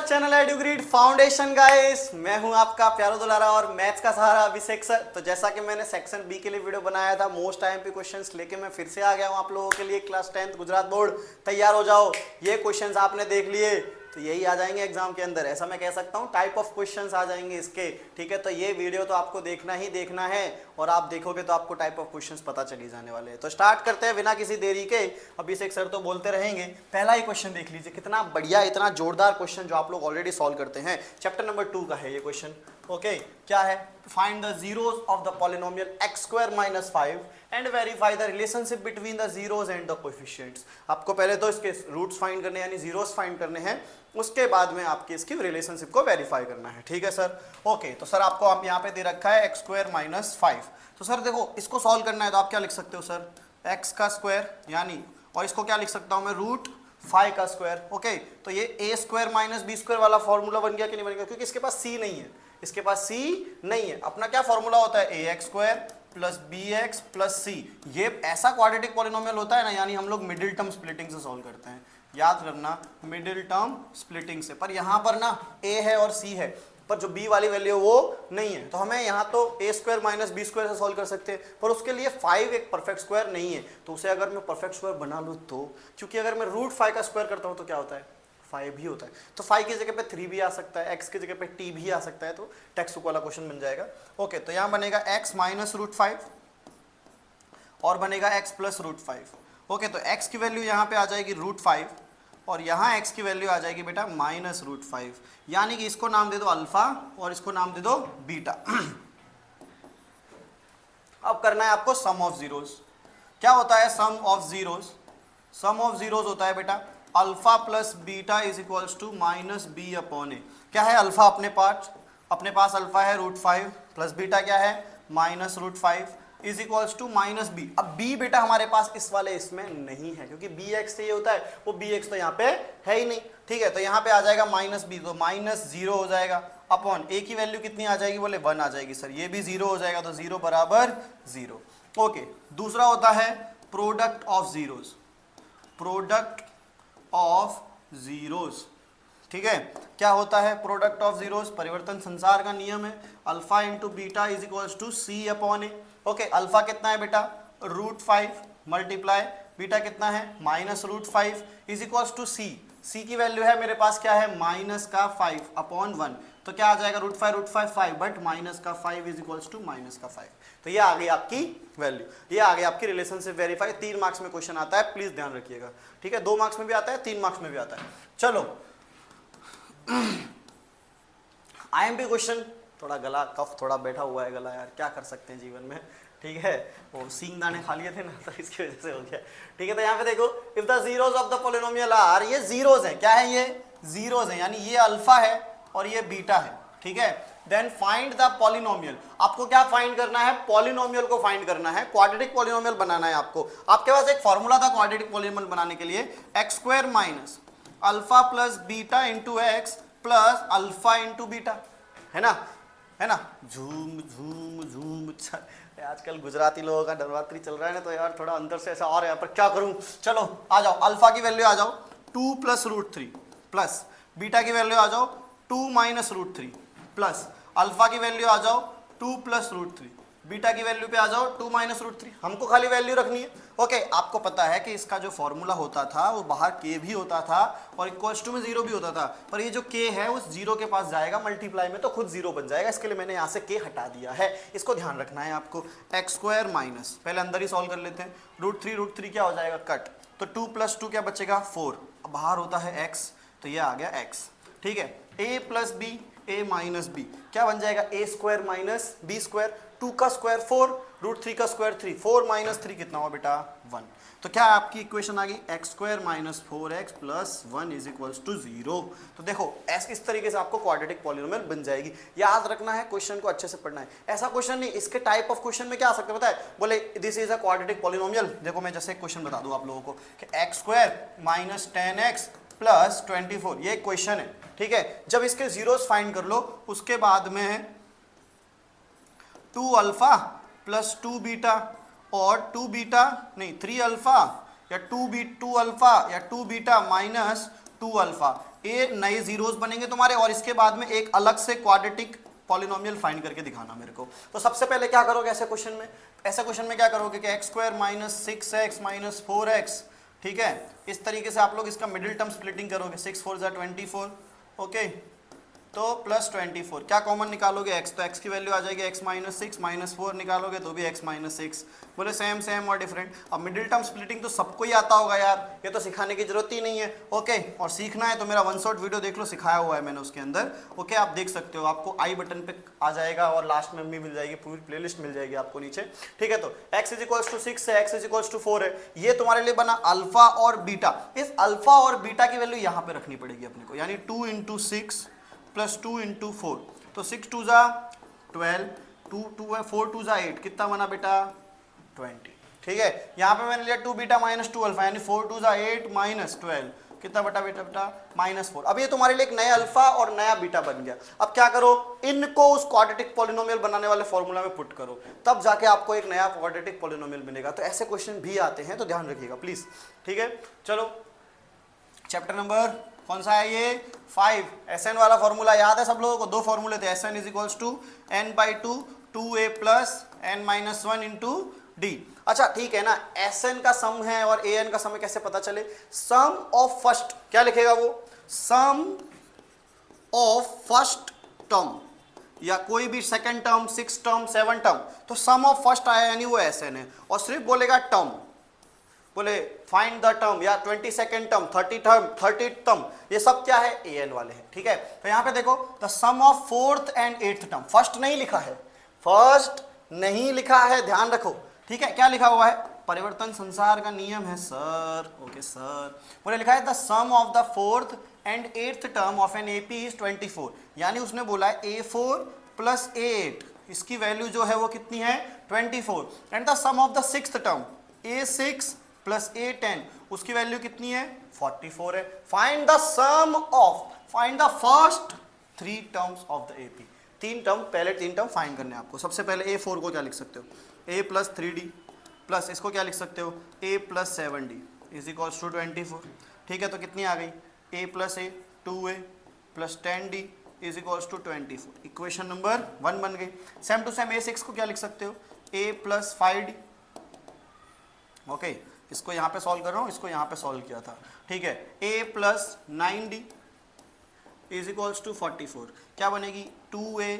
Channel एडुग्रीड foundation guys, मैं हूं आपका प्यारा दुलारा और मैथ्स का सहारा अभिषेक सर। तो जैसा कि मैंने सेक्शन बी के लिए वीडियो बनाया था मोस्ट आईएमपी क्वेश्चंस लेके मैं फिर से आ गया हूं आप लोगों के लिए। क्लास 10th गुजरात बोर्ड, तैयार हो जाओ। ये क्वेश्चंस आपने देख लिए तो यही आ जाएंगे एग्जाम के अंदर, ऐसा मैं कह सकता हूँ। टाइप ऑफ क्वेश्चंस आ जाएंगे इसके, ठीक है। तो ये वीडियो तो आपको देखना ही देखना है और आप देखोगे तो आपको टाइप ऑफ क्वेश्चंस पता चली जाने वाले हैं। तो स्टार्ट करते हैं बिना किसी देरी के। अभिषेक सर तो बोलते रहेंगे। पहला ही क्वेश्चन देख लीजिए, कितना बढ़िया, इतना जोरदार क्वेश्चन जो आप लोग ऑलरेडी सॉल्व करते हैं। चैप्टर नंबर 2 का है ये क्वेश्चन। ओके, क्या है? Find the zeros of the polynomial x² - 5 and verify the relationship between the zeros and the coefficients. आपको पहले तो इसके रूट्स फाइंड करने यानी जीरोस फाइंड करने हैं, उसके बाद में आपकी इसकी रिलेशनशिप को वेरीफाई करना है, ठीक है सर। ओके, तो सर आपको आप यहाँ पे दे रखा है x² - 5। तो सर देखो, इसको सॉल्व करना है तो आप क्या लिख सकते हो सर? x का स्क्वायर यानी, और इसको क्या लिख सकता हूँ मैं? √5 का स्क्वायर। ओके, तो ये a² - b² वाला फॉर्मूला बन गया कि नहीं बन गया? क्योंकि इसके पास c नहीं है, इसके पास c नहीं है। अपना क्या फॉर्मूला होता है? ax² + bx + c। ये ऐसा क्वाड्रेटिक पॉलिनोमियल होता है ना, यानी हम लोग मिडिल टर्म स्प्लिटिंग से सॉल्व करते हैं। याद रखना, मिडिल टर्म स्प्लिटिंग से। पर यहाँ पर ना a है और c है, पर जो b वाली वैल्यू वो नहीं है। तो हमें यहाँ तो a² - b² से सॉल्व कर सकते हैं, पर उसके लिए 5 एक परफेक्ट स्क्वायर नहीं है। तो उसे अगर मैं परफेक्ट स्क्वायर बना लूँ तो, क्योंकि अगर मैं √5 का स्क्वायर करता हूँ तो क्या होता है? 5 भी होता है। तो 5 की जगह पे 3 भी आ सकता है, x की जगह पे t भी आ सकता है। तो टेक्स्ट बुक वाला क्वेश्चन बन जाएगा। ओके, तो यहाँ बनेगा x - √5 और बनेगा x + √5। ओके, तो x की वैल्यू यहाँ पे आ जाएगी √5 और यहाँ x की वैल्यू आ जाएगी बेटा -√5। यानी कि इसको नाम दे दो अल्फा और इसको नाम दे दो बीटा। अब करना है आपको सम ऑफ जीरोस। क्या होता है sum of zeros? Sum of zeros होता है बेटा अल्फा + बीटा = -b/a। क्या है अल्फा? अपने पास अल्फा है √5 प्लस बीटा क्या है? -√5 = -b। अब b बेटा हमारे पास इस वाले इसमें नहीं है, क्योंकि bx से ये होता है, वो bx तो यहाँ पे है ही नहीं, ठीक है। तो यहाँ पे आ जाएगा -b, तो -0 हो जाएगा अपॉन a की वैल्यू कितनी आ जाएगी? बोले 1 आ जाएगी सर। ये भी 0 हो जाएगा, तो 0 = 0। ओके, दूसरा होता है product of zeros. Product of zeros, ठीक है। क्या होता है प्रोडक्ट ऑफ जीरोस? परिवर्तन संसार का नियम है। Alpha × beta = c/a। Okay, alpha कितना है बेटा? √5 मल्टीप्लाई बीटा कितना है? -√5 = c। c की वैल्यू है मेरे पास क्या है? -5/1। तो क्या आ जाएगा? √5 5, बट -5 = -5। तो ये आ गई आपकी वैल्यू, ये आ गई आपकी रिलेशनशिप वेरीफाई। 3 मार्क्स में क्वेश्चन आता है, प्लीज ध्यान रखिएगा, ठीक है। 2 मार्क्स में भी आता है, 3 मार्क्स में भी आता है। चलो आईएमपी क्वेश्चन। थोड़ा गला कफ थोड़ा बैठा हुआ है गला, यार क्या कर सकते हैं जीवन में, ठीक है। वो सींग दाने खा लिए थे ना, तो इसकी वजह से हो गया, ठीक है। तो यहाँ पे देखो, if the zeros of the polynomial are, ये जीरोस हैं। क्या है? ये जीरोस हैं, यानी ये अल्फा है और ये बीटा है, ठीक है। Then find the polynomial. आपको क्या फाइंड करना है? पॉलिनोमियल को फाइंड करना है, क्वाड्रेटिक पॉलिनोमियल बनाना है आपको। आपके पास एक फॉर्मूला था क्वाड्रेटिक पॉलिनोमियल बनाने के लिए, x² - alpha + beta × x + alpha × beta, है ना। झूम झूम झूम। आजकल गुजराती लोगों का नवरात्रि चल रहा है ना, तो यार थोड़ा अंदर से ऐसा और है, पर क्या करूं। चलो आ जाओ, अल्फा की वैल्यू आ जाओ 2 + √3 प्लस बीटा की वैल्यू आ जाओ 2 - √3 प्लस अल्फा की वैल्यू आ जाओ 2 + √3, बीटा की वैल्यू पे आ जाओ 2 - √3। हमको खाली वैल्यू रखनी है। ओके, आपको पता है कि इसका जो फॉर्मूला होता था वो बाहर k भी होता था और इक्वल्स टू में 0 भी होता था, पर ये जो k है उस 0 के पास जाएगा मल्टीप्लाई में, तो खुद 0 बन जाएगा। इसके लिए मैंने यहाँ से k हटा दिया है, इसको ध्यान रखना है आपको। x² - पहले अंदर ही सॉल्व कर लेते हैं। √3 क्या हो जाएगा? कट। तो 2 + 2 क्या बचेगा? 4। अब बाहर होता है x, तो ये आ गया x, ठीक है। a + b, a - b क्या बन जाएगा? a² - b²। 2 का स्क्वायर 4, √3 का स्क्वायर 3, 4 - 3 कितना हुआ बेटा? 1। तो क्या आपकी इक्वेशन आ गई? x² - 4x + 1 = 0। तो देखो इस तरीके से आपको क्वाड्रेटिक पॉलिनोमियल बन जाएगी। याद रखना है, क्वेश्चन को अच्छे से पढ़ना है। ऐसा क्वेश्चन नहीं, इसके टाइप ऑफ क्वेश्चन में क्या आ सकता है पता है? बोले this is a quadratic polynomial. देखो मैं जैसे क्वेश्चन बता दूं आप लोगों को कि x² - 10x + 24, ये क्वेश्चन है, ठीक है। जब इसके जीरोस फाइंड कर लो, उसके बाद में 2 अल्फा + 2 बीटा और 2 बीटा नहीं 3 अल्फा या 2 अल्फा या 2 बीटा - 2 अल्फा। ये नए जीरोस बनेंगे तुम्हारे, और इसके बाद में एक अलग से क्वाड्रेटिक पॉलिनोमियल फाइंड करके दिखाना मेरे को। तो सबसे पहले क्या करोगे ऐसे क्वेश्चन में, ऐसे क्वेश्चन में क्या करोगे कि x square minus 6x minus 4x, ठीक है, इस तरीके से आप लोग इसका मिडिल टर्म स्प्लिटिंग करोगे, 6 4 = 24, ओके, तो प्लस 24, क्या कॉमन निकालोगे x, तो x की वैल्यू आ जाएगी x माइनस 6, माइनस 4 निकालोगे तो भी x माइनस 6, बोले सेम सेम और डिफरेंट। अब मिडिल टर्म स्प्लिटिंग तो सबको ही आता होगा यार, ये तो सिखाने की जरूरत ही नहीं है, ओके, और सीखना है तो मेरा वन शॉट वीडियो देख लो, सिखाया हुआ है मैंने उसके अंदर, ओके, आप देख सकते हो, आपको आई बटन पे आ जाएगा और लास्ट में भी मिल जाएगी, पूरी प्लेलिस्ट मिल जाएगी आपको नीचे, ठीक है। तो x = 6 है, x = 4 है, ये तुम्हारे लिए बना अल्फा और बीटा। इस अल्फा और बीटा की वैल्यू यहाँ पे रखनी पड़ेगी अपने को, यानी 2 × 6 प्लस 2 × 4, तो 6 2 = 12, 4 2 = 8, कितना बना बेटा 20, ठीक है। यहाँ पे मैंने लिया 2 बीटा माइनस 2 अल्फा, यानी 4 2 = 8 माइनस 12, कितना बटा बेटा -4। अब ये तुम्हारे लिए एक नया अल्फा और नया बीटा बन गया। अब क्या करो, इनको उस क्वाड्रेटिक पॉलिनोमियल बनाने वाले फॉर्मूला में पुट करो, तब जाके आपको एक नया क्वाड्रेटिक पॉलिनोमियल मिलेगा। तो ऐसे क्वेश्चन भी आते हैं, तो ध्यान रखिएगा प्लीज, ठीक है। चलो चैप्टर नंबर कौन सा है ये, 5, Sn वाला फॉर्मूला याद है सब लोगों को, दो फॉर्मूले थे, Sn = n/2 2a + n - 1 × d। अच्छा ठीक है ना, Sn का सम है और An का सम है, कैसे पता चले, सम ऑफ फर्स्ट, क्या लिखेगा वो, सम ऑफ फर्स्ट टर्म या कोई भी सेकंड टर्म, 6 टर्म, 7 टर्म, तो सम ऑफ फर्स्ट आया यानी वो Sn है, और सिर्फ बोलेगा टर्म, बोले फाइंड द टर्म या 22nd टर्म, 30th टर्म, ये सब क्या है an वाले हैं, ठीक है। तो यहाँ पे देखो the sum of 4th and 8th term, first नहीं लिखा है, फर्स्ट नहीं लिखा है, ध्यान रखो, ठीक है। क्या लिखा हुआ है, परिवर्तन संसार का नियम है सर, ओके सर, बोले लिखा है the sum of the 4th and 8th term of an AP is 24, यानी उसने बोला है A4 + A8, इसकी वैल्यू जो है वो कितनी है 24, and the sum of the 6th term A6 + A10, उसकी वैल्यू कितनी है 44 है। Find the sum of, find the first 3 terms of the AP, 3 term, पहले 3 टर्म फाइंड करने हैं आपको। सबसे पहले A4 को क्या लिख सकते हो, A + 3D प्लस इसको क्या लिख सकते हो, A + 7D = 24, ठीक है। तो कितनी आ गई, A + A 2A + 10D = 24, equation number 1 बन गई। सेम टू सेम A6 को क्या लिख सकते हो, A + 5D, ओके, इसको यहाँ पे सॉल्व कर रहा हूँ, इसको यहाँ पे सॉल्व किया था, ठीक है। A + 9D = 44, क्या बनेगी 2A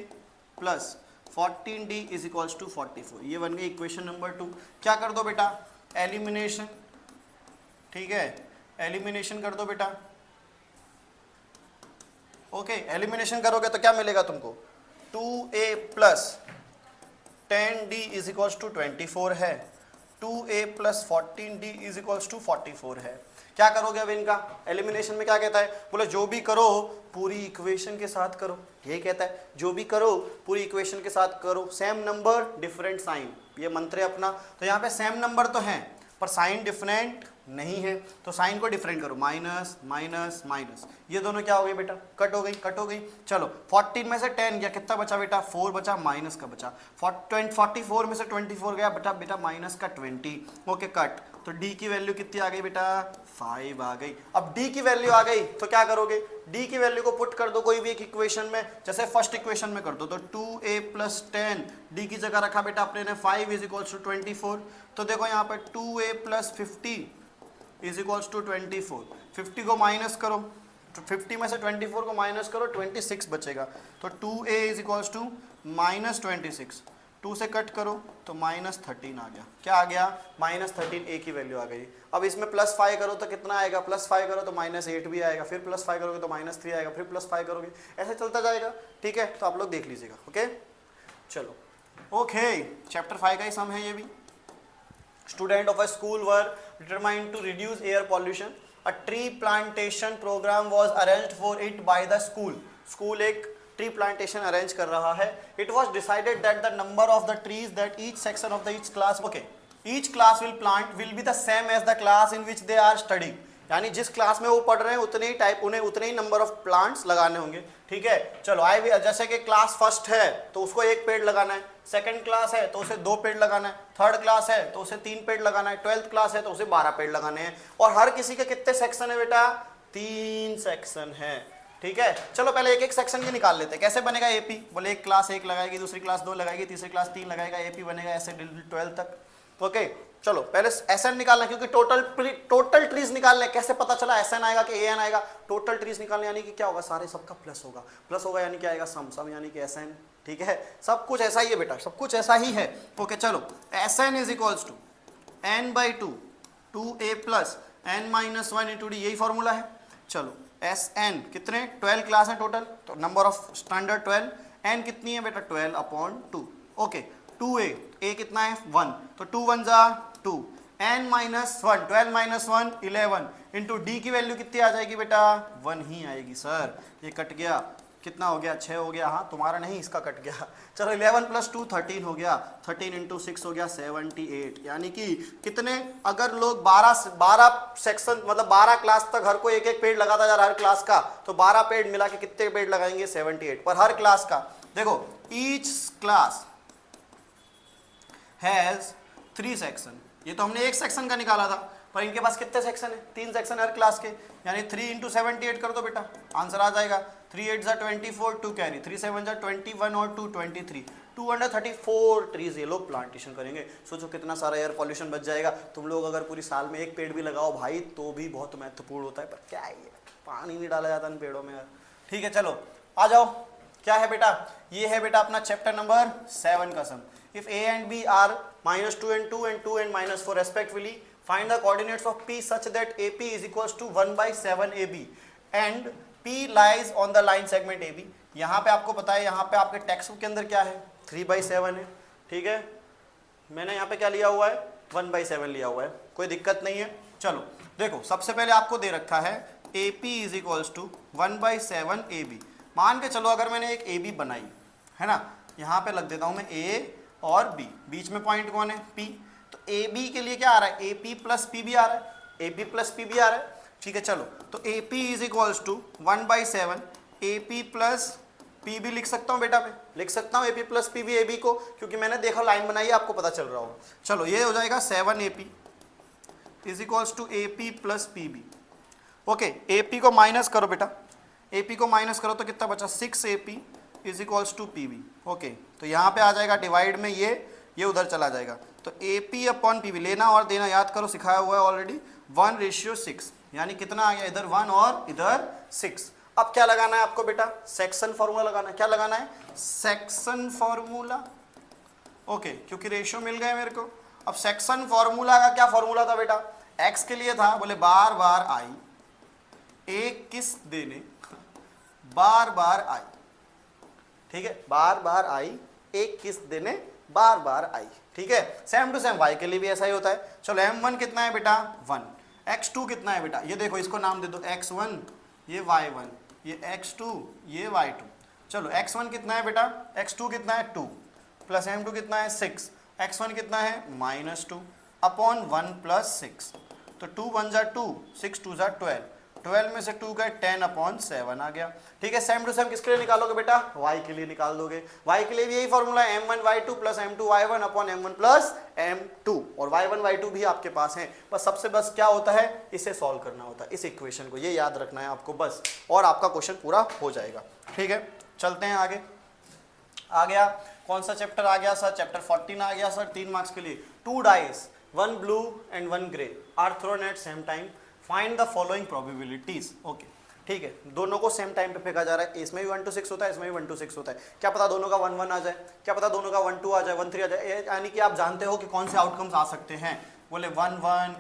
+ 14D = 44, ये बन गई इक्वेशन नंबर 2। क्या कर दो बेटा, एलिमिनेशन, ठीक है, एलिमिनेशन कर दो बेटा, ओके, एलिमिनेशन करोगे तो क्या मिलेगा तुमको, 2A + 10D = 24 है, 2A + 14D = 44 है। क्या करोगे अब इनका एलिमिनेशन में, क्या कहता है, बोले जो भी करो पूरी इक्वेशन के साथ करो, ये कहता है जो भी करो पूरी इक्वेशन के साथ करो, सेम नंबर डिफरेंट साइन, ये मंत्र है अपना। तो यहाँ पे सेम नंबर तो हैं पर साइन डिफरेंट नहीं है, तो साइन को डिफरेंट करो, माइनस माइनस माइनस, ये दोनों क्या हो गई बेटा, कट हो गई, कट हो गई। चलो 14 में से 10 गया, कितना बचा बेटा 4 बचा, माइनस का बचा, 44 में से 24 गया बेटा, बेटा माइनस का 20, ओके कट। तो d की वैल्यू कितनी आ गई बेटा 5 आ गई। अब d की वैल्यू आ गई तो क्या करोगे, d की वैल्यू को पुट कर दो कोई भी एक इक्वेशन में, जैसे फर्स्ट इक्वेशन में कर दो, तो 2A + 10, d की जगह रखा बेटा अपने ने 5 = 24, तो देखो यहाँ पे 2A + 50 = 24, 50 को माइनस करो, तो 50 में से 24 को माइनस करो, 26 बचेगा, तो 2A = -26, 2 से कट करो तो -13 आ गया, क्या आ गया -13, A की वैल्यू आ गई। अब इसमें +5 करो तो कितना आएगा, +5 करो तो -8 भी आएगा, फिर +5 करोगे तो -3 आएगा, फिर +5 करोगे, ऐसे चलता जाएगा, ठीक है। तो आप लोग देख लीजिएगा, ओके चलो, ओके चैप्टर 5 का ही सम है ये भी। Student of a school were determined to reduce air pollution. A tree plantation program was arranged for it by the school. School एक tree plantation arrange कर रहा है. It was decided that the number of the trees that each section of the each class, okay, each class will plant will be the same as the class in which they are studying. यानी जिस class में वो पढ़ रहे हैं उतने ही type, उन्हें उतने ही नंबर ऑफ प्लांट्स लगाने होंगे, ठीक है। चलो आई भी, जैसे कि क्लास फर्स्ट है तो उसको 1 पेड़ लगाना है, सेकंड क्लास है तो उसे 2 पेड़ लगाना है, थर्ड क्लास है तो उसे 3 पेड़ लगाना है, 12th क्लास है तो उसे 12 पेड़ लगाने हैं। और हर किसी के कितने सेक्शन है बेटा 3 सेक्शन है, ठीक है। चलो पहले एक एक सेक्शन के निकाल लेते हैं। कैसे बनेगा एपी, बोले एक क्लास 1 लगाएगी, दूसरी क्लास 2 लगाएगी, तीसरी क्लास 3 लगाएगा, एपी बनेगा ऐसे 12 तक। ओके चलो पहले एसएन निकालना, क्योंकि टोटल ट्रीज निकालने। कैसे पता चला एसएन आएगा कि एएन आएगा? टोटल ट्रीज निकालने यानी कि क्या होगा, सारे सबका प्लस होगा, प्लस होगा यानी क्या आएगा, सम यानी कि एसएन, ठीक है। सब कुछ ऐसा ही है बेटा, सब कुछ ऐसा ही है। ओके चलो S n is equals to n/2 2a plus n-1 into d, यही फॉर्मूला है। चलो Sn कितने, 12 क्लास है टोटल, तो नंबर ऑफ स्टैंडर्ड 12, n कितनी है बेटा 12/2। ओके 2a, a कितना है 1, तो 2 1 जा 2, n-1 12 - 1 11 इंटू डी की वैल्यू कितनी आ जाएगी बेटा 1 ही आएगी। सर ये कट गया, कितना हो गया 6 हो गया, हाँ तुम्हारा नहीं इसका कट गया। चलो 11 + 2 13 हो गया, 13 × 6 हो गया 78, यानी कि कितने, अगर लोग 12 सेक्शन मतलब 12 क्लास तक हर कोई एक एक पेड़ लगाता जा रहा है हर क्लास का, तो 12 पेड़ मिला के कितने पेड़ लगाएंगे 78 पर हर क्लास का। देखो ईच क्लास हैज 3 सेक्शन, ये तो हमने एक सेक्शन का निकाला था, पर इनके पास कितने सेक्शन है, 3 सेक्शन हर क्लास के, यानी 3 × 78 कर दो बेटा, आंसर आ जाएगा 3 8 जा 24 2 कैरी, 3 7 जा 21 और 2 23, 234 ट्रीज ये लोग प्लांटेशन करेंगे। सोचो कितना सारा एयर पॉल्यूशन बच जाएगा। तुम लोग अगर पूरी साल में एक पेड़ भी लगाओ भाई तो भी बहुत महत्वपूर्ण होता है, पर क्या है पानी नहीं डाला जाता इन पेड़ों में यार। ठीक है चलो आ जाओ, क्या है बेटा, ये है बेटा अपना चैप्टर नंबर 7 का sum. If a and b are -2 and 2 and 2 and -4 respectively, find the coordinates of p such that AP is equals to 1/7 AB and P lies on the line segment AB। यहाँ पे आपको पता है, यहाँ पे आपके text book के अंदर क्या है 3/7 है, ठीक है। मैंने यहाँ पे क्या लिया हुआ है 1/7 लिया हुआ है, कोई दिक्कत नहीं है। चलो देखो सबसे पहले आपको दे रखा है AP is equals to 1/7 AB। मान के चलो अगर मैंने एक AB बनाई है ना, यहाँ पे लग देता हूँ मैं A और B, बीच में पॉइंट कौन है P, तो AB के लिए क्या आ रहा है AP + PB आ रहा है, AB + PB आ रहा है, ठीक है। चलो तो AP is equals to 1/7 AP + PB लिख सकता हूँ बेटा, मैं लिख सकता हूँ AP + PB AB को, क्योंकि मैंने देखा लाइन बनाई है आपको पता चल रहा होगा। चलो ये हो जाएगा 7AP is equals to AP + PB। Okay AP को माइनस करो बेटा, AP को माइनस करो तो कितना बचा 6AP is equals to PB। Okay तो यहाँ पे आ जाएगा डिवाइड में ये उधर चला जाएगा, तो AP/PB लेना और देना याद करो, सिखाया हुआ है ऑलरेडी 1:6, यानी कितना आ गया इधर 1 और इधर 6। अब क्या लगाना है आपको बेटा, सेक्शन फॉर्मूला लगाना है। क्या लगाना है सेक्शन फॉर्मूला, ओके क्योंकि रेशियो मिल गए मेरे को। अब सेक्शन फॉर्मूला का क्या फॉर्मूला था बेटा, x के लिए था बोले बार बार आई, एक किस्त देने बार बार आई, ठीक है, बार बार आई एक किस्त देने बार बार आई, ठीक है। सेम टू सेम y के लिए भी ऐसा ही होता है। चलो m1 कितना है बेटा 1, x2 कितना है बेटा, ये देखो इसको नाम दे दो x1, ये y1, ये x2, ये y2। चलो x1 कितना है बेटा, x2 कितना है 2 प्लस m2 कितना है 6, x1 कितना है -2 अपॉन 1 + 6, तो 2 1 जा 2, 6 2 जा 12, 12 में से 2 गए 10/7 आ गया, ठीक है। सेम टू सेम किसके लिए निकालोगे बेटा, y के लिए निकाल दोगे। y के लिए भी यही फॉर्मूला है m1 y2 + m2 y1 upon m1 + m2, और y1 y2 भी आपके पास है। बस सबसे बस क्या होता है इसे सॉल्व करना होता है, इस इक्वेशन को, ये याद रखना है आपको बस, और आपका क्वेश्चन पूरा हो जाएगा, ठीक है। चलते हैं आगे। आ गया कौन सा चैप्टर आ गया सर, चैप्टर 14 आ गया सर 3 मार्क्स के लिए। 2 dice 1 blue and 1 grey are thrown at same time, find the following probabilities. Okay ठीक है, दोनों को सेम टाइम पे फेंका जा रहा है, इसमें भी 1 to 6 होता है, इसमें भी 1 to 6 होता है। क्या पता दोनों का 1 1 आ जाए, क्या पता दोनों का 1 2 आ जाए, 1 3 आ जाए, यानी कि आप जानते हो कि कौन से आउटकम्स आ सकते हैं। बोले 1 1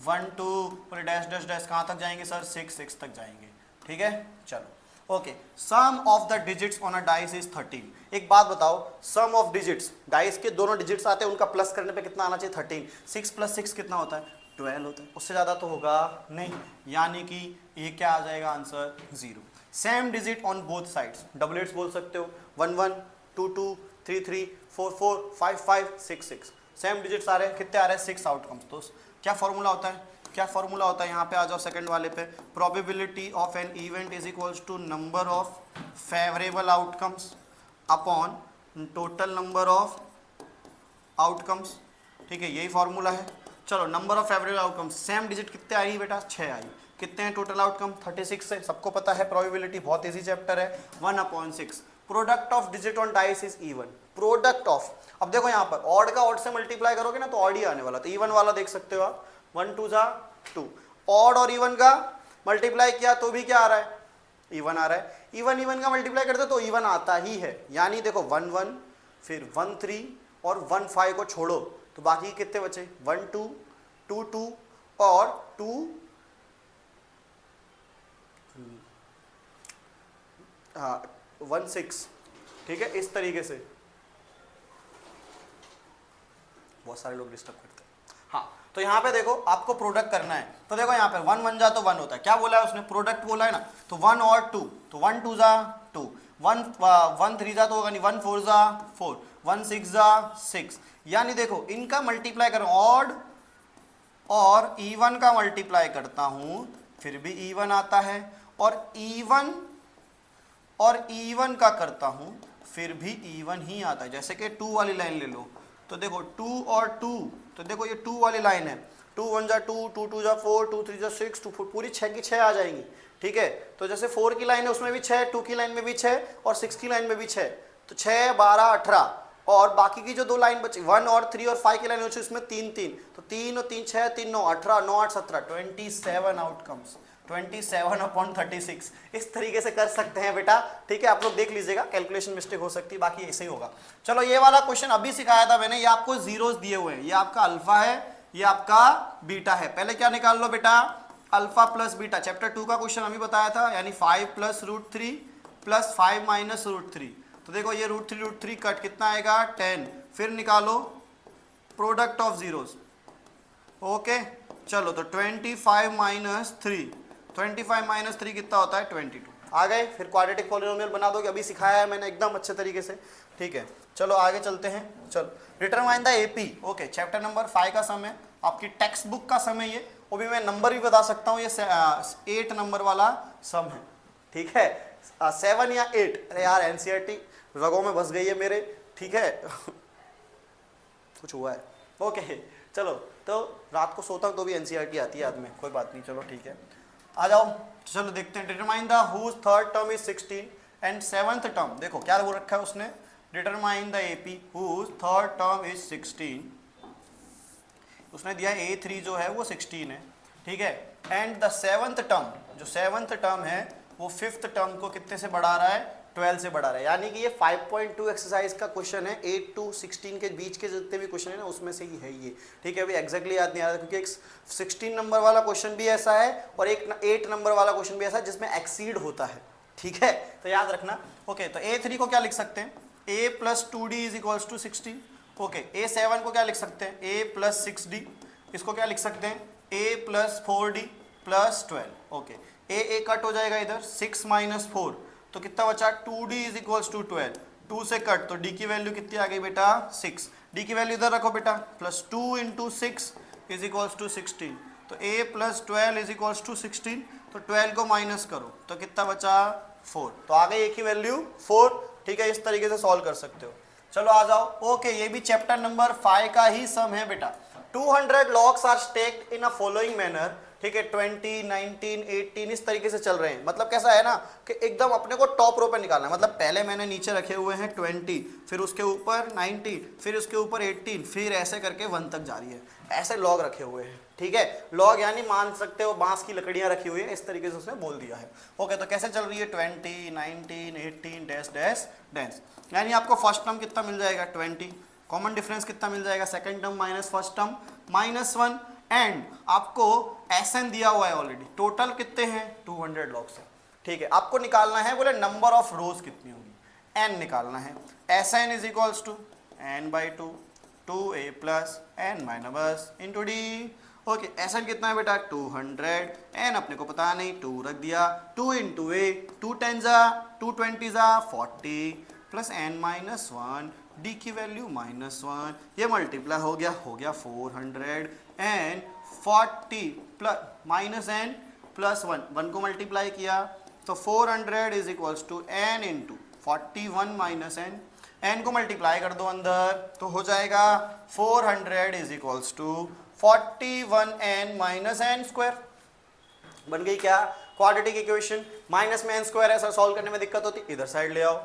1 2 बोले डैश डैश डैश कहाँ तक जाएंगे सर 6 6 तक जाएंगे, ठीक है। चलो okay, sum of the digits on a dice is 13। एक बात बताओ, सम ऑफ डिजिट्स, डाइस के दोनों डिजिट्स आते हैं, उनका प्लस करने पे कितना आना चाहिए 13। 6 + 6 कितना होता है 12 होता है, उससे ज़्यादा तो होगा नहीं, यानी कि ये क्या आ जाएगा answer 0। Same digit on both sides, doublets बोल सकते हो 1 1 2 2 3 3 4 4 5 5 6 6, सेम डिजिट्स आ रहे हैं, कितने आ रहे हैं 6 आउटकम्स। तो क्या फॉर्मूला होता है, क्या फॉर्मूला होता है, यहाँ पे आ जाओ सेकंड वाले पे, probability of an event is equals to number of favourable outcomes upon total number of outcomes, ठीक है, यही फॉर्मूला है। चलो number of favourable outcomes, same digit कितने आई बेटा 6 आई, कितने हैं टोटल आउटकम 36 से, सबको पता है प्रोबेबिलिटी, बहुत इजी चैप्टर है। 1/6 product of digit on dice is even, product of, अब देखो यहाँ पर ऑड का ऑड से मल्टीप्लाई करोगे ना तो ऑड ही आने वाला, तो इवन वाला देख सकते हो आप, 1 2 जा 2, ऑड और इवन का मल्टीप्लाई किया तो भी क्या आ रहा है, इवन आ रहा है, इवन का मल्टीप्लाई करते तो इवन आता ही है, यानी देखो 1 1 फिर 1 3 और 1 5 को छोड़ो तो बाकी कितने बचे, 1 2 2 2 और 2 1 6, ठीक है, इस तरीके से। बहुत सारे लोग डिस्टर्ब करते हैं। हाँ, तो यहाँ पे देखो आपको प्रोडक्ट करना है, तो देखो यहाँ पे 1 1 जा तो 1 होता है, क्या बोला है उसने, प्रोडक्ट बोला है ना, तो 1 और 2, तो 1 2 जा 2, 1 3 जा तो होगा नहीं, 1 4 जा 4, 1 6 जा 6, यानी देखो इनका मल्टीप्लाई करो ऑड और इवन का मल्टीप्लाई करता हूं फिर भी इवन आता है, और इवन का करता हूं फिर भी इवन ही आता है। जैसे कि 2 वाली लाइन ले लो, तो देखो 2 और 2, तो देखो ये 2 वाली लाइन है, 2 1 जा 2, 2 2 जा 4, 2 3 जा 6, 2 4, पूरी 6 की 6 आ जाएंगी, ठीक है। तो जैसे 4 की लाइन है उसमें भी 6, 2 की लाइन में भी 6 और 6 की लाइन में भी 6, तो 6 12 18, और बाकी की जो दो लाइन बची 1 और 3 और 5 की लाइन बची उसमें 3 3, तो 3 और 3 6, 3 9 18, 9 8 17, 27 आउटकम्स, 27/36, इस तरीके से कर सकते हैं बेटा, ठीक है। आप लोग देख लीजिएगा, कैलकुलेशन मिस्टेक हो सकती है, बाकी ऐसे ही होगा। चलो ये वाला क्वेश्चन अभी सिखाया था मैंने, ये आपको जीरोस दिए हुए हैं, ये आपका अल्फा है, ये आपका बीटा है। पहले क्या निकाल लो बेटा, अल्फा प्लस बीटा, चैप्टर 2 का क्वेश्चन अभी बताया था, यानी 5 + √3 + 5 - √3, तो देखो ये √3 कट कितना आएगा 10, फिर निकालो प्रोडक्ट ऑफ जीरोस, ओके। चलो तो 25 - 3, 25 - 3 कितना होता है 22, आ गए। फिर क्वाड्रेटिक पॉलिनोमियल बना दोगे, अभी सिखाया है मैंने एकदम अच्छे तरीके से, ठीक है। चलो आगे चलते हैं, चलो determine the AP, okay, chapter number 5 का सम है, आपकी टेक्स्ट बुक का सम है ये, वो भी मैं नंबर भी बता सकता हूँ, ये 8 नंबर वाला सम है, ठीक है, 7 या 8, अरे यार एनसीईआरटी रगों में बस गई है मेरे, ठीक है कुछ हुआ है, ओके। चलो तो रात को सोता हूँ तो भी एनसीईआरटी आती है याद में, कोई बात नहीं, चलो ठीक है, आ जाओ। चलो देखते हैं, determine the whose third term is 16 and seventh term, देखो क्या वो रखा है उसने, determine the AP whose third term is 16, उसने दिया A3 जो है वो 16 है, ठीक है, एंड द सेवंथ टर्म, जो सेवंथ टर्म है वो फिफ्थ टर्म को कितने से बढ़ा रहा है, 12 से बढ़ा रहा है, यानी कि ये 5.2 एक्सरसाइज का क्वेश्चन है, 8 to 16 के बीच के जितने भी क्वेश्चन है ना उसमें से ही है ये, ठीक है। अभी एग्जैक्टली याद नहीं आ रहा क्योंकि एक 16 नंबर वाला क्वेश्चन भी ऐसा है और एक 8 नंबर वाला क्वेश्चन भी ऐसा है जिसमें एक्सीड होता है, ठीक है, तो याद रखना, ओके। तो A3 को क्या लिख सकते हैं, A + 2D = 16, ओके। A7 को क्या लिख सकते हैं, A + 6D, इसको क्या लिख सकते हैं, A + 4D + 12, okay. A cut हो जाएगा इधर, 6 - 4, तो कितना बचा, 2D = 12, 2 से कट, तो D की वैल्यू कितनी आ गई बेटा 6, D की वैल्यू इधर रखो बेटा, +2 × 6 = 16, तो A + 12 = 16, तो 12 को माइनस करो तो कितना बचा 4, तो आ गई एक ही वैल्यू 4, ठीक है। इस तरीके से सॉल्व कर सकते हो। चलो आ जाओ, ओके, ये भी चैप्टर नंबर 5 का ही सम है बेटा। 200 logs are stacked in a following manner, ठीक है, 20 19 18 इस तरीके से चल रहे हैं, मतलब कैसा है ना कि एकदम अपने को टॉप रो पे निकालना है, मतलब पहले मैंने नीचे रखे हुए हैं 20, फिर उसके ऊपर 19, फिर उसके ऊपर 18, फिर ऐसे करके 1 तक जा रही है, ऐसे लॉग रखे हुए हैं, ठीक है। लॉग यानी मान सकते हो बांस की लकड़ियां रखी हुई है, इस तरीके से उसने बोल दिया है, ओके। तो कैसे चल रही है 20 19 18 डैश डैश डैश, यानी आपको फर्स्ट टर्म कितना मिल जाएगा 20, कॉमन डिफरेंस कितना मिल जाएगा, second term minus first term -1, and आपको Sn दिया हुआ है ऑलरेडी, टोटल कितने हैं 200 लॉग्स है, ठीक है। आपको निकालना है बोले नंबर ऑफ रोज कितनी होगी, n निकालना है, Sn = n/2 2a + n - × d, okay. Sn कितना है बेटा 200, n अपने को पता नहीं 2 रख दिया, 2 × a, 2 10 जा 2 20 जा 40 + n - 1, d की वैल्यू -1, ये मल्टीप्लाई हो गया 400 एंड 40 + n + 1 को मल्टीप्लाई किया तो 400 = n × 41 - n, n को मल्टीप्लाई कर दो अंदर तो हो जाएगा 400 = 41n - n², बन गई क्या, क्वाड्रेटिक इक्वेशन। माइनस में एन स्क्वायर ऐसा सॉल्व करने में दिक्कत होती, इधर साइड ले आओ,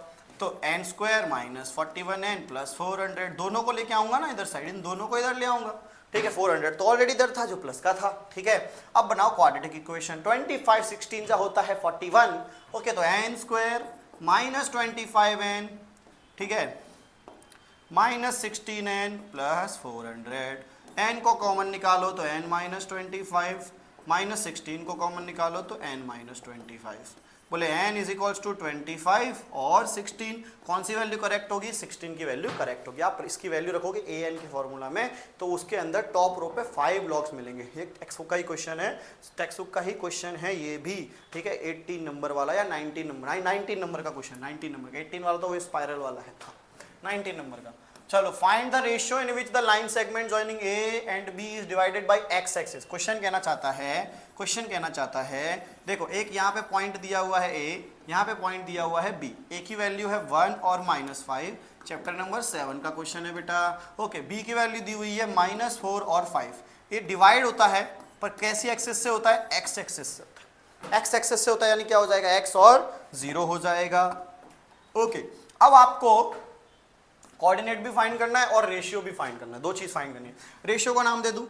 तो N square minus 41n plus 400, दोनों को लेके आऊंगा ना इधर साइड, इन दोनों को इधर ले आऊंगा, ठीक है। 400 तो ऑलरेडी इधर था जो प्लस का था, ठीक है। अब बनाओ क्वाड्रेटिक इक्वेशन, 25 16 जा होता है 41, ओके, तो एन स्क्वायर माइनस 25n, ठीक है, माइनस 16n प्लस 400, n को कॉमन निकालो तो n माइनस 25, माइनस 16 को कॉमन निकालो तो n माइनस 25, बोले n इज इक्वल्स टू 25 और 16, कौन सी वैल्यू करेक्ट होगी, 16 की वैल्यू करेक्ट होगी। आप इसकी वैल्यू रखोगे an के फॉर्मूला में तो उसके अंदर टॉप रो पे 5 लॉग्स मिलेंगे। ये टेक्स्ट बुक का ही क्वेश्चन है, टेक्स्ट बुक का ही क्वेश्चन है ये भी, ठीक है। 18 नंबर वाला या 19 नंबर, 19 नंबर का क्वेश्चन, 19 नंबर का, 18 वाला तो वो स्पाइरल वाला है, 19 नंबर का। चलो, find the ratio in which the line segment joining A and B is divided by x axis. Question कहना चाहता है, देखो एक यहाँ पे पॉइंट दिया हुआ है ए, यहाँ पे पॉइंट दिया हुआ है बी, ए की वैल्यू है 1 और -5, चैप्टर नंबर 7 का क्वेश्चन है बेटा, ओके। बी की वैल्यू दी हुई है -4 और 5, ये डिवाइड होता है पर कैसी एक्सिस से होता है, एक्स एक्सिस से होता है, एक्स एक्सिस से होता है, यानी क्या हो जाएगा, एक्स और 0 हो जाएगा, ओके। अब आपको कोऑर्डिनेट भी फाइंड करना है और रेशियो भी फाइंड करना है, दो चीज फाइंड करनी है। रेशियो का नाम दे दूं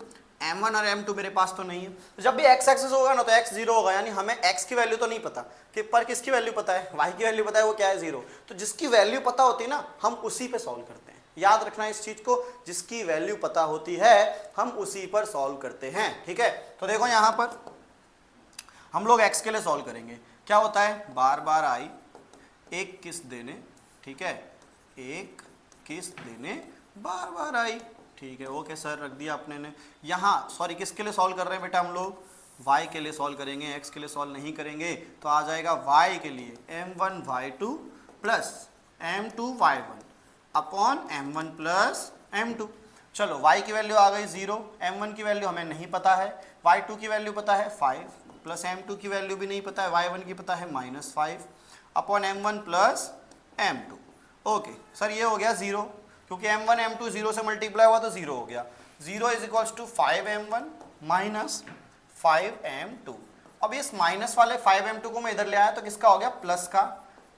m1 और m2, मेरे पास तो नहीं है, तो जब भी x एक्सिस होगा ना तो x 0 होगा, यानी हमें x की वैल्यू तो नहीं पता कि, पर किसकी वैल्यू पता है, y की वैल्यू पता है, वो क्या है 0, तो जिसकी वैल्यू पता होती है ना हम उसी पे सॉल्व करते हैं, याद रखना इस चीज को, जिसकी वैल्यू पता होती है हम उसी पर सॉल्व करते हैं, ठीक है। तो देखो यहाँ पर हम लोग x के लिए सॉल्व करेंगे, क्या होता है, बार बार आई एक किस्त देने, ठीक है, एक किस्त देने बार बार आई, ठीक है, ओके सर, रख दिया आपने ने। यहाँ सॉरी किसके लिए सॉल्व कर रहे हैं बेटा, हम लोग y के लिए सॉल्व करेंगे, x के लिए सॉल्व नहीं करेंगे, तो आ जाएगा y के लिए m1 y2 plus m2 y1 upon m1 plus m2। चलो y की वैल्यू आ गई 0, m1 की वैल्यू हमें नहीं पता है, y2 की वैल्यू पता है 5 प्लस m2 की वैल्यू भी नहीं पता है, y1 की पता है -5 upon m1 plus m2, okay sir ये हो गया 0, क्योंकि m1 m2 0 से मल्टीप्लाई हुआ तो 0 हो गया, 0 is equals to 5m1 minus 5m2। अब इस माइनस वाले 5m2 को मैं इधर ले आया तो किसका हो गया, प्लस का,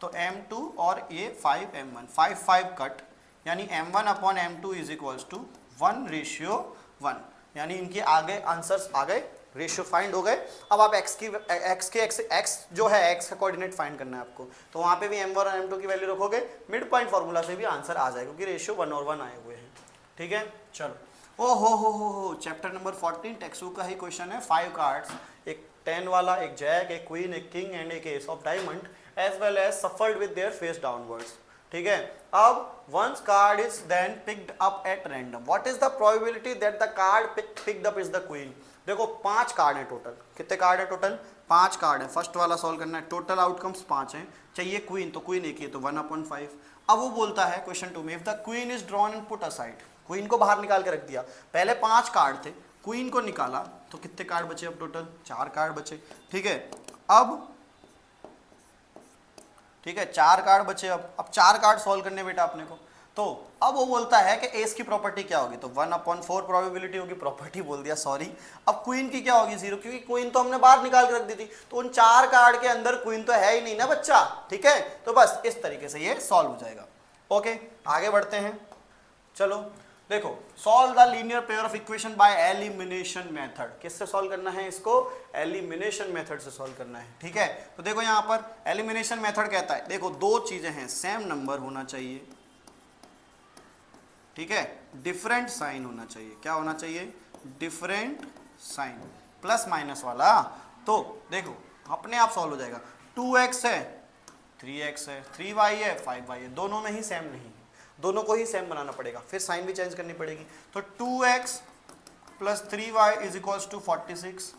तो m2 और ये 5m1, 5 कट, यानी m1 upon m2 is equals to 1:1, यानी इनके आगे आंसर्स आ गए, रेशियो फाइंड हो गए। अब आप x जो है x का कोऑर्डिनेट फाइंड करना है आपको, तो वहाँ पे भी m1 और m2 की वैल्यू रखोगे, मिड पॉइंट फार्मूला से भी आंसर आ जाएगा, क्योंकि रेशियो 1 और 1 आए हुए हैं, ठीक है। चलो, ओ हो, चैप्टर नंबर 14 टेक्स्ट बुक का ही क्वेश्चन है, 5 कार्ड्स, एक 10 वाला, एक जैक, एक क्वीन, एक किंग एंड एक ace of diamond, as well as shuffled with their face downwards, ठीक है। अब once card is then picked up at random, what is the probability that the card picked up is the queen। देखो 5 card है total, कितने card है total, 5 card है, first वाला solve करना है, टोटल आउटकम्स 5 हैं, चाहिए क्वीन, तो क्वीन एक ही है तो 1/5। अब वो बोलता है क्वेश्चन 2 में, if the queen is drawn and put aside, queen को बाहर निकाल के रख दिया, पहले 5 कार्ड थे, क्वीन को निकाला तो कितने कार्ड बचे, अब टोटल 4 कार्ड बचे, ठीक है। अब ठीक है 4 कार्ड बचे, अब 4 कार्ड सॉल्व करने बेटा अपने को, तो अब वो बोलता है कि एस की प्रॉपर्टी क्या होगी, तो 1/4 प्रोबेबिलिटी होगी, प्रॉपर्टी बोल दिया सॉरी। अब क्वीन की क्या होगी, 0, क्योंकि क्वीन तो हमने बाहर निकाल के रख दी थी, तो उन 4 कार्ड के अंदर क्वीन तो है ही नहीं ना बच्चा, ठीक है। तो बस इस तरीके से ये सॉल्व हो जाएगा, ओके। आगे बढ़ते हैं, चलो देखो, solve the linear pair of equation by elimination method, किससे सॉल्व करना है इसको, एलिमिनेशन मेथड से सॉल्व करना है, ठीक है। तो देखो यहाँ पर एलिमिनेशन मेथड कहता है, देखो 2 चीजें हैं, सेम नंबर होना चाहिए, ठीक है, डिफरेंट साइन होना चाहिए, क्या होना चाहिए, डिफरेंट साइन, प्लस माइनस वाला, तो देखो अपने आप सॉल्व हो जाएगा, 2x है 3x है, 3y है 5y है, दोनों में ही सेम नहीं है, दोनों को ही सेम बनाना पड़ेगा, फिर साइन भी चेंज करनी पड़ेगी, तो 2x plus 3y is equals to 46,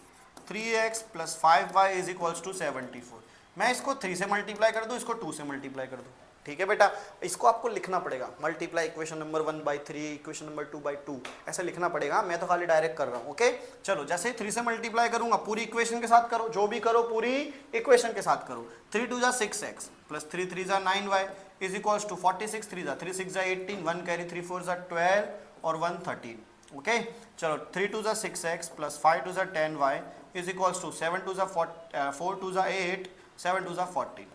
3x plus 5y is equals to 74। मैं इसको 3 से मल्टीप्लाई कर दूं, इसको 2 से मल्टीप्लाई कर दूं, ठीक है बेटा। इसको आपको लिखना पड़ेगा, multiply equation number 1/3, equation number 2/2, ऐसा लिखना पड़ेगा, मैं तो खाली डायरेक्ट कर रहा हूँ, ओके। चलो जैसे ही 3 से मल्टीप्लाई करूंगा, पूरी इक्वेशन के साथ करो, जो भी करो पूरी इक्वेशन के साथ करो, 3 2 जा 6x प्लस 3 3 जा 9y इज इक्वल्स टू 46, 3 जा 3 6 जा 18, 1 कैरी 3 4 जा 12 और 1 13, ओके। चलो 3 2 जा 6x प्लस 5 2 जा 10y इज इक्वल्स टू 7 2 4 2 8 7 2 14,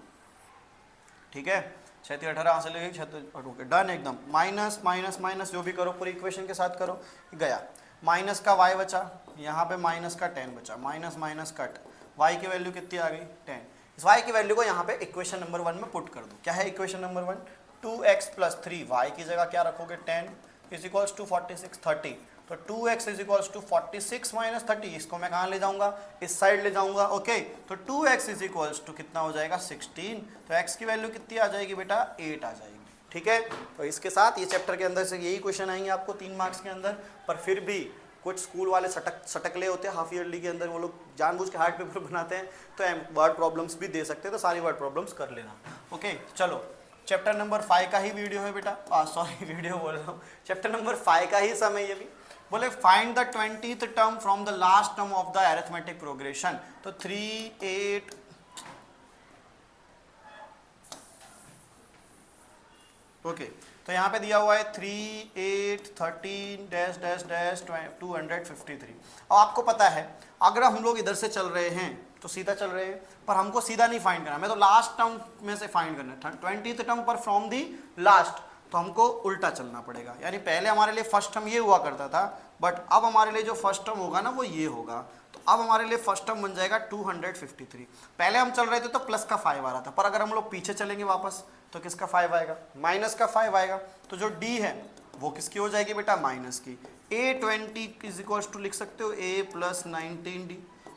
ठीक है। 36 18 से लेके डन एकदम। माइनस माइनस माइनस जो भी करो पूरी इक्वेशन के साथ करो, गया। माइनस का y बचा, यहाँ पे माइनस का 10 बचा, माइनस माइनस कट, y की वैल्यू कितनी आ गई 10। इस y की वैल्यू को यहाँ पे इक्वेशन नंबर 1 में पुट कर दो। क्या है इक्वेशन नंबर 1? 2x + 3, y की जगह क्या रखोगे 10 इज इक्वल्स टू 46 30, तो 2x इज इक्वल्स टू 46 - 30, इसको मैं कहाँ ले जाऊंगा, इस साइड ले जाऊंगा, ओके। तो 2x इज इक्वल्स टू कितना हो जाएगा 16, तो x की वैल्यू कितनी आ जाएगी बेटा 8 आ जाएगी, ठीक है। तो इसके साथ ये चैप्टर के अंदर से यही क्वेश्चन आएंगे आपको 3 मार्क्स के अंदर। पर फिर भी कुछ स्कूल वाले सटकले होते हैं हाफ ईयरली के अंदर, वो लोग जानबूझ के हार्ड पेपर बनाते हैं, तो वर्ड प्रॉब्लम्स भी दे सकते हैं, तो सारी वर्ड प्रॉब्लम्स कर लेना, ओके। चलो चैप्टर नंबर 5 का ही वीडियो है बेटा, सॉरी वीडियो बोल रहा हूँ, चैप्टर नंबर 5 का ही समय ये भी। बोले find the 20th term from the last term of the arithmetic progression, तो 3 8 ओके, तो यहाँ पे दिया हुआ है 3 8 13 डैश डैश डैश 253। अब आपको पता है अगर हम लोग इधर से चल रहे हैं तो सीधा चल रहे हैं, पर हमको सीधा नहीं फाइंड करना, मैं तो लास्ट टर्म में से फाइंड करना है 20th टर्म पर फ्रॉम दी लास्ट, तो हमको उल्टा चलना पड़ेगा। यानी पहले हमारे लिए फर्स्ट टर्म ये हुआ करता था, बट अब हमारे लिए जो फर्स्ट टर्म होगा ना वो ये होगा, तो अब हमारे लिए फर्स्ट टर्म बन जाएगा 253। पहले हम चल रहे थे तो प्लस का 5 आ रहा था, पर अगर हम लोग पीछे चलेंगे वापस तो किसका 5 आएगा, माइनस का 5 आएगा, तो जो डी है वो किसकी हो जाएगी बेटा माइनस की। A20 इज इक्वल्स टू लिख सकते हो A + 19D,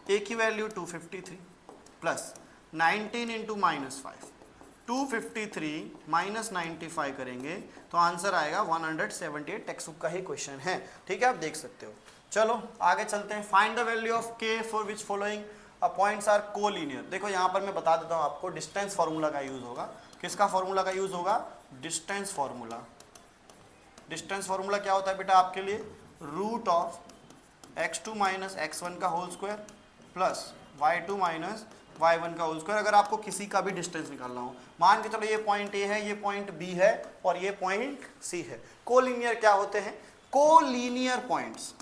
A की वैल्यू 253 प्लस 19 इंटू -5, 253 - 95 करेंगे तो आंसर आएगा 178। टेक्स्ट बुक का ही क्वेश्चन है, ठीक है, आप देख सकते हो। चलो आगे चलते हैं। Find the value of k for which following points are collinear. देखो यहाँ पर मैं बता देता हूँ आपको, डिस्टेंस फार्मूला का यूज होगा। किसका फार्मूला का यूज होगा, डिस्टेंस फार्मूला। डिस्टेंस फार्मूला क्या होता है बेटा आपके लिए, रूट ऑफ x2 - x1 का whole square plus y2 - y1 का होल स्क्वायर। अगर आपको किसी का भी डिस्टेंस निकालना हो, मान के चलो ये पॉइंट A है, ये पॉइंट B है और ये पॉइंट C है। कोलिनियर क्या होते हैं, कोलिनियर पॉइंट्स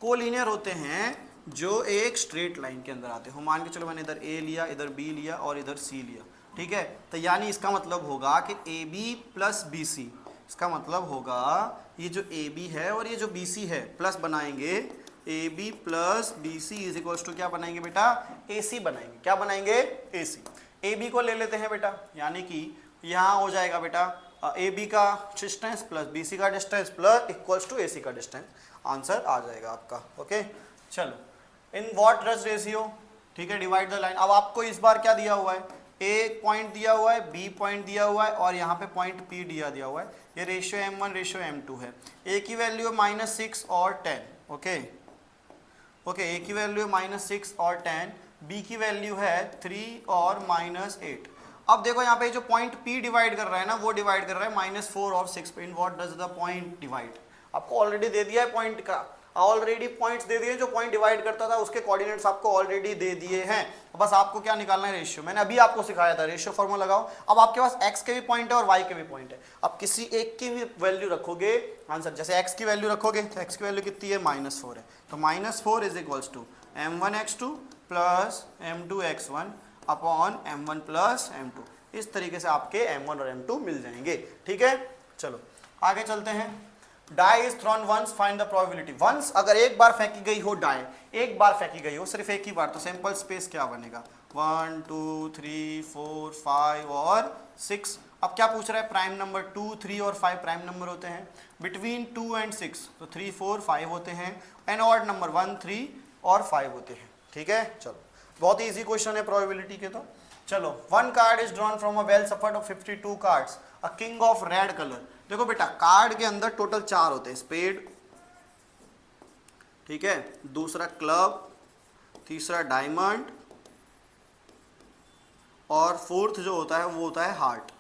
कोलिनियर होते हैं जो एक स्ट्रेट लाइन के अंदर आते हो। मान के चलो मैंने इधर A लिया, इधर B लिया और इधर C लिया, ठीक है। तो यानी इसका मतलब होगा कि AB + BC, इसका मतलब होगा ये जो AB है और ये जो BC है प्लस बनाएंगे, AB + BC is equals to क्या बनाएंगे बेटा, AC बनाएंगे। क्या बनाएंगे, AC। AB को ले लेते हैं बेटा, यानी कि यहाँ हो जाएगा बेटा AB का डिस्टेंस प्लस BC का distance plus equals to AC का डिस्टेंस, आंसर आ जाएगा आपका, ओके। चलो इन व्हाट डज रेशियो, ठीक है, डिवाइड द लाइन। अब आपको इस बार क्या दिया हुआ है, A पॉइंट दिया हुआ है, B पॉइंट दिया हुआ है और यहाँ पे पॉइंट P दिया हुआ है। ये रेशियो M1 रेशियो M2 है। A की वैल्यू -6 और 10, ओके ओके। A की वैल्यू -6 और 10, B की वैल्यू है 3 और -8। अब देखो यहाँ पे जो पॉइंट P डिवाइड कर रहा है ना, वो डिवाइड कर रहा है -4 और 6 पे। In what does the point divide, आपको ऑलरेडी दे दिया है पॉइंट का, ऑलरेडी पॉइंट्स दे दिए, जो पॉइंट डिवाइड करता था उसके कोऑर्डिनेट्स आपको ऑलरेडी दे दिए हैं। बस आपको क्या निकालना है, रेशियो। मैंने अभी आपको सिखाया था, रेशियो फॉर्मूला लगाओ। अब आपके पास x के भी पॉइंट है और y के भी पॉइंट है, अब किसी एक की भी वैल्यू रखोगे आंसर। जैसे x की वैल्यू रखोगे तो x की वैल्यू कितनी है, -4 है, तो -4 is equals to m1x2 plus m2x1 upon m1 plus m2। इस तरीके से आपके m1 और m2 मिल जाएंगे, ठीक है। चलो आगे चलते हैं। Die is thrown once, find the probability. Once अगर एक बार फेंकी गई हो डाई, एक बार फेंकी गई हो, सिर्फ एक ही बार, तो सैंपल स्पेस क्या बनेगा, 1 2 3 4 5 और 6। अब क्या पूछ रहा है, प्राइम नंबर 2 3 और 5 प्राइम नंबर होते हैं। बिटवीन 2 एंड 6 तो 3 4 5 होते हैं, एंड ऑड नंबर 1 3 और 5 होते हैं, ठीक है। चलो बहुत ही इजी क्वेश्चन है प्रोबेबिलिटी के। तो चलो, 1 card is drawn from a well suffered of 52 cards, a king of red colour. देखो बेटा कार्ड के अंदर टोटल 4 होते हैं, स्पेड, ठीक है, दूसरा क्लब, तीसरा डायमंड और फोर्थ जो होता है वो होता है हार्ट,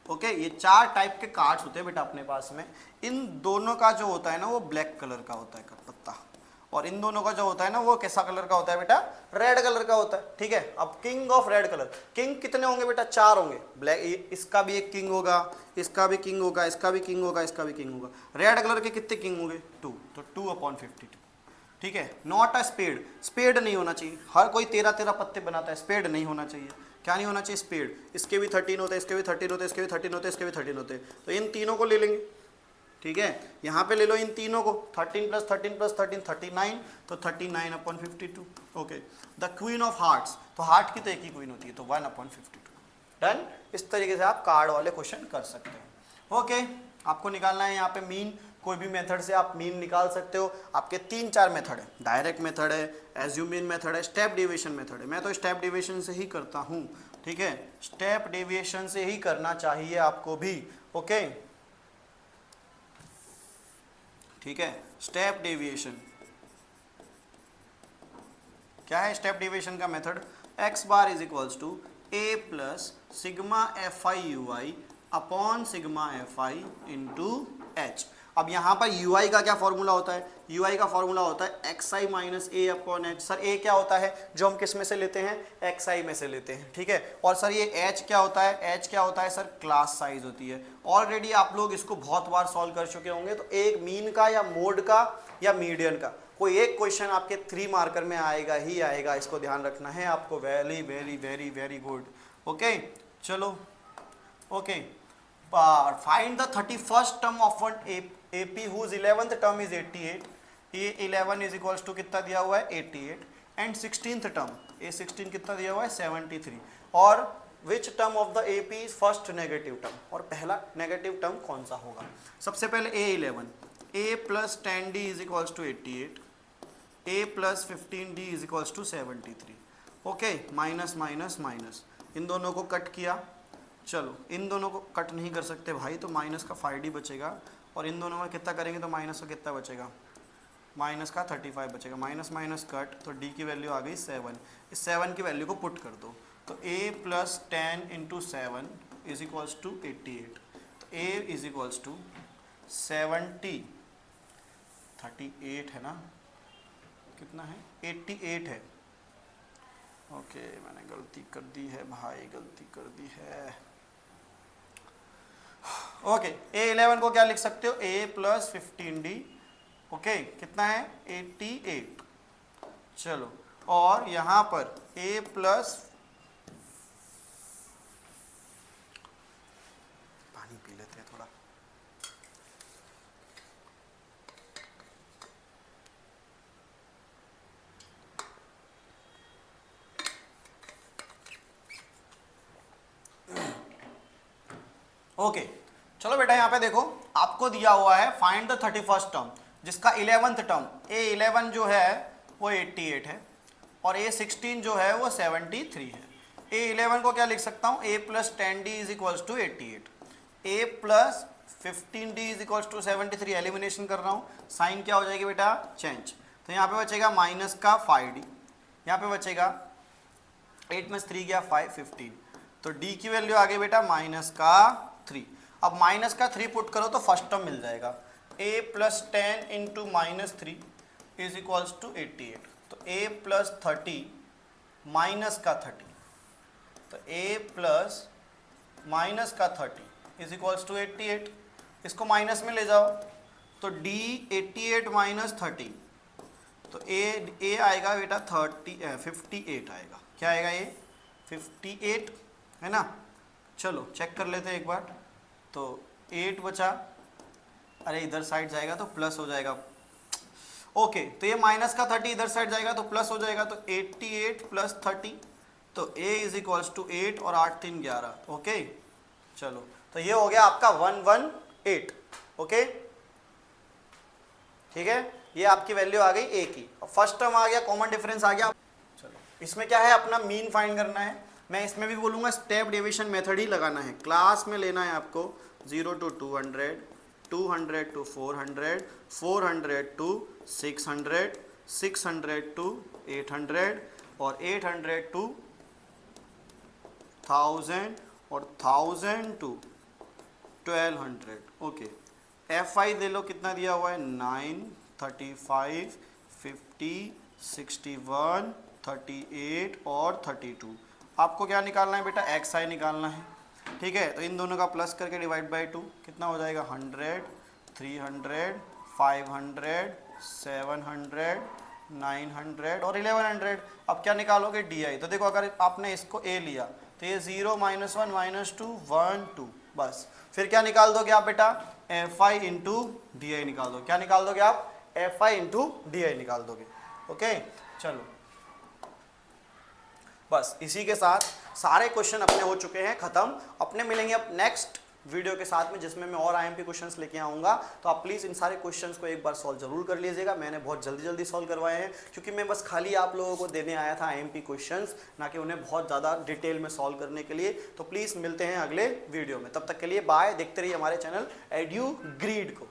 ओके। ये 4 टाइप के कार्ड्स होते हैं बेटा अपने पास में। इन दोनों का जो होता है ना वो ब्लैक कलर का होता है पत्ता, और इन दोनों का जो होता है ना वो कैसा कलर का होता है बेटा, रेड कलर का होता है, ठीक है। अब king of red colour, king कितने होंगे बेटा, 4 होंगे। ब्लैक, इसका भी एक किंग होगा, इसका भी किंग होगा, इसका भी किंग होगा, इसका भी किंग होगा। रेड कलर के कितने किंग होंगे, 2, तो 2/52, ठीक है, नॉट अ स्पेड, स्पेड नहीं होना चाहिए, हर कोई 13 पत्ते बनाता है, स्पेड नहीं होना चाहिए। क्या नहीं होना चाहिए? स्पेड। इसके भी 13 होते हैं, इसके भी 13 होते हैं, इसके भी 13 होते हैं, इसके भी 13 होते हैं, तो इन तीनों को ले लेंगे। ठीक है, यहाँ पे ले लो इन तीनों को, 13 + 13 + 13 39, तो 39/52। Okay, the queen of hearts, तो हार्ट की तो एक ही क्वीन होती है, तो 1/52। डन। इस तरीके से आप कार्ड वाले क्वेश्चन कर सकते हो। ओके, आपको निकालना है यहाँ पे मीन, कोई भी मेथड से आप मीन निकाल सकते हो। आपके 3-4 मेथड है, डायरेक्ट मेथड है, एज्यूमिन मेथड है, स्टेप डेविएशन मेथड है। मैं तो स्टेप डेविएशन से ही करता हूँ। ठीक है, स्टेप डेविएशन से ही करना चाहिए आपको भी। ओके, ठीक है, स्टेप डेविएशन क्या है? स्टेप डेविएशन का method x bar is equals to a plus sigma fi ui upon sigma fi into h। अब यहाँ पर ui का क्या फॉर्मूला होता है? ui का फॉर्मूला होता है xi minus a upon h। Sir a क्या होता है जो हम किस में से लेते हैं? xi में से लेते हैं। ठीक है, और सर ये h क्या होता है? h क्या होता है सर? क्लास साइज होती है। ऑलरेडी आप लोग इसको बहुत बार सॉल्व कर चुके होंगे, तो एक मीन का या मोड का या मीडियन का कोई एक क्वेश्चन आपके 3 मार्कर में आएगा ही आएगा, इसको ध्यान रखना है आपको। Very very very very good. Okay, चलो। Okay, find the 31st term of one AP whose 11th term is 88। ये 11 इज इक्वल्स टू कितना दिया हुआ है? 88। एंड 16th टर्म, ये 16 कितना दिया हुआ है? 73। और which term of the AP is first negative term, और पहला नेगेटिव टर्म कौन सा होगा? सबसे पहले A11, a plus 10d is equals to 88, a plus 15d is equals to 73। Okay, minus minus minus, इन दोनों को कट किया। चलो, इन दोनों को कट नहीं कर सकते भाई, तो माइनस का 5d बचेगा, और इन दोनों में कितना करेंगे तो माइनस का कितना बचेगा? माइनस का 35 बचेगा। माइनस माइनस कट, तो d की वैल्यू आ गई 7। इस 7 की वैल्यू को पुट कर दो, तो a plus 10 into 7 is equals to 88। तो a इज इक्वल्स टू 70, 38 है ना? कितना है? 88 है। ओके, मैंने गलती कर दी है भाई, गलती कर दी है। ओके, A11 को क्या लिख सकते हो? a plus 15d। ओके, कितना है? 88। चलो, और यहाँ पर a प्लस, पानी पी लेते हैं थोड़ा। ओके, चलो बेटा, यहाँ पे देखो, आपको दिया हुआ है फाइंड द 31st टर्म, जिसका 11th टर्म, A11 जो है वो 88 है, और A16 जो है वो 73 है। A11 को क्या लिख सकता हूँ? a plus 10d is equals to 88, a plus 15d is equals to 73। Elimination कर रहा हूँ, साइन क्या हो जाएगी बेटा? चेंज। तो यहाँ पे बचेगा माइनस का 5d, यहाँ पे बचेगा 8 में 3 गया 5, 15। तो d की वैल्यू आ गई बेटा माइनस का 3। अब माइनस का 3 पुट करो तो फर्स्ट टर्म मिल जाएगा, a plus 10 into minus 3 is equals to 88। तो a प्लस 30 माइनस का 30, तो a प्लस माइनस का 30 इज इक्वल्स टू 88। इसको माइनस में ले जाओ, तो d 88 माइनस 30, तो a आएगा बेटा 58 आएगा। क्या आएगा? ये 58 है ना? चलो चेक कर लेते हैं एक बार। तो 8 बचा, अरे इधर साइड जाएगा तो प्लस हो जाएगा। ओके, तो ये माइनस का 30 इधर साइड जाएगा तो प्लस हो जाएगा, तो 88 प्लस 30, तो a इज इक्वल्स टू 8 और 8 3 11। ओके, चलो, तो ये हो गया आपका 118। ओके, ठीक है, ये आपकी वैल्यू आ गई a की, और फर्स्ट टर्म आ गया, कॉमन डिफरेंस आ गया। चलो, इसमें क्या है? अपना मीन फाइंड करना है। मैं इसमें भी बोलूँगा स्टेप डेविएशन मेथड ही लगाना है। क्लास में लेना है आपको 0 to 200, 200 to 400, 400 to 600, 600 to 800, और 800 to 1000, और 1000 to 1200। ओके, FI दे लो, कितना दिया हुआ है? 9, 35, 50, 61, 38 और 32। आपको क्या निकालना है बेटा? XI निकालना है। ठीक है, तो इन दोनों का प्लस करके डिवाइड बाई 2 कितना हो जाएगा? 100, 300, 500, 700, 900 और 1100। अब क्या निकालोगे डी। तो देखो अगर आपने इसको ए लिया तो ये 0 -1 -2 1 2 बस। फिर क्या निकाल दोगे आप बेटा, F I into D I निकाल दो। क्या निकाल दोगे आप, F I into D I निकाल दोगे। ओके चलो बस इसी के साथ सारे क्वेश्चन अपने हो चुके हैं खत्म। अपने मिलेंगे अब नेक्स्ट वीडियो के साथ में जिसमें मैं और आईएमपी क्वेश्चंस लेके आऊँगा। तो आप प्लीज़ इन सारे क्वेश्चंस को एक बार सॉल्व जरूर कर लीजिएगा। मैंने बहुत जल्दी सॉल्व करवाए हैं क्योंकि मैं बस खाली आप लोगों को देने आया था आईएमपी क्वेश्चंस, ना कि उन्हें बहुत ज़्यादा डिटेल में सॉल्व करने के लिए। तो प्लीज़ मिलते हैं अगले वीडियो में, तब तक के लिए बाय। देखते रहिए हमारे चैनल एड्यू ग्रीड को।